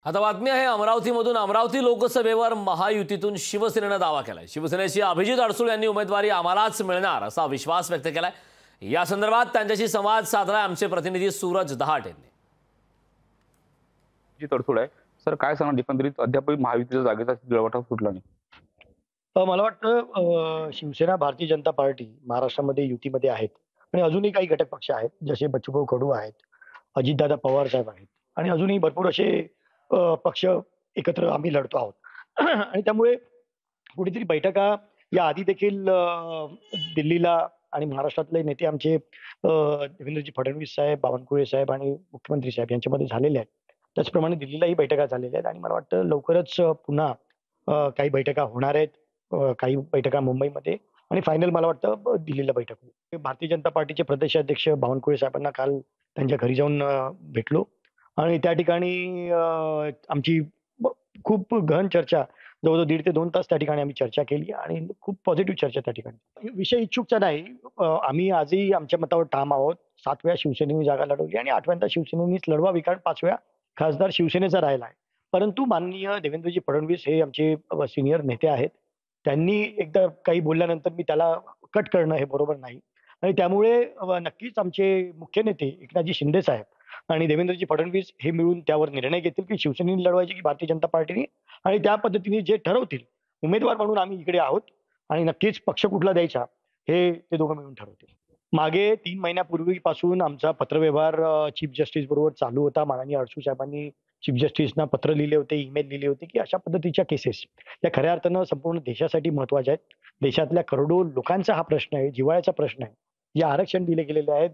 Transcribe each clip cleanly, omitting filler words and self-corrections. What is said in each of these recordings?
आता बातमी आहे अमरावतीमधून। अमरावती लोकसभेवर महायुतीतून शिवसेनेने दावा केलाय। शिवसेनेचे अभिजित अडसूळ यांनी उमेदवारी आम्हालाच मिळणार असा विश्वास व्यक्त केलाय। या संदर्भात त्यांच्याशी संवाद साधलाय आमचे प्रतिनिधी सूरज दहाट यांनी। अभिजित अडसूळ आहे सर, काय सांगणार एकंदरीत अद्याप महायुतीच्या जागेचा गळवाटा फुटला नाही? मला वाटतं शिवसेना भारतीय जनता पार्टी महाराष्ट्रामध्ये युतीमध्ये आहेत आणि अजूनही काही घटक पक्ष आहेत, जसे बच्चूभाऊ कडू आहेत, अजितदादा पवार साहेब आहेत आणि अजूनही भरपूर असे पक्ष एकत्र आम्ही लढतो आहोत आणि त्यामुळे कुठेतरी बैठका या आधी देखील दिल्लीला आणि महाराष्ट्रातले नेते आमचे देवेंद्रजी फडणवीस साहेब, बावनकुळे साहेब आणि मुख्यमंत्री साहेब यांच्यामध्ये झालेले आहेत। त्याचप्रमाणे दिल्लीलाही बैठका झालेल्या आहेत आणि मला वाटतं लवकरच पुन्हा काही बैठका होणार आहेत, काही बैठका मुंबईमध्ये आणि फायनल मला वाटतं दिल्लीला बैठक होईल। भारतीय जनता पार्टीचे प्रदेशाध्यक्ष बावनकुळे साहेबांना काल त्यांच्या घरी जाऊन भेटलो आणि त्या ठिकाणी आमची खूप गहन चर्चा, जवळजवळ 1.5 ते 2 तास त्या ठिकाणी आम्ही चर्चा केली आणि खूप पॉझिटिव्ह चर्चा त्या ठिकाणी। विषय इच्छुकचा नाही, आम्ही आजही आमच्या मतावर ठाम आहोत। 7 वेळा शिवसेनेने जागा लढवली आणि 8व्यांदा शिवसेनेनेच लढवावी, कारण 5 वेळा खासदार शिवसेनेचा राहिला आहे। परंतु माननीय देवेंद्रजी फडणवीस हे आमचे सिनियर नेते आहेत, त्यांनी एकदा काही बोलल्यानंतर मी त्याला कट करणं हे बरोबर नाही आणि त्यामुळे नक्कीच आमचे मुख्य नेते एकनाथजी शिंदे साहेब आणि देवेंद्रजी फडणवीस हे मिळून त्यावर निर्णय घेतील की शिवसेनेने लढवायची की भारतीय जनता पार्टीने, आणि त्या पद्धतीने जे ठरवतील उमेदवार म्हणून आम्ही इकडे आहोत आणि नक्कीच पक्ष कुठला द्यायचा हे ते दोघं मिळून ठरवतील। मागे 3 महिन्यापूर्वीपासून आमचा पत्रव्यवहार चीफ जस्टिस बरोबर चालू होता। माननीय अडसूळ साहेबांनी चीफ जस्टिसना पत्र लिहिले होते, ईमेल लिहिले होते की अशा पद्धतीच्या केसेस या खऱ्या अर्थानं संपूर्ण देशासाठी महत्त्वाच्या आहेत। देशातल्या करोडो लोकांचा हा प्रश्न आहे, जिव्हाळ्याचा प्रश्न आहे। जे आरक्षण दिले गेलेले आहेत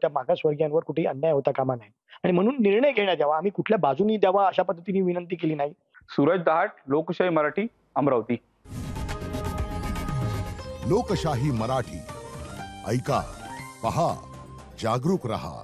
त्या मागासवर्गीयांवर कुठेही अन्याय होता कामा नये आणि म्हणून निर्णय घेण्यात यावा, आम्ही कुठल्या बाजूनी द्यावा अशा पद्धतीने विनंती केली नाही। सूरज दहाट, लोकशाही मराठी, अमरावती। लोकशाही मराठी ऐका, पहा, जागरूक रहा।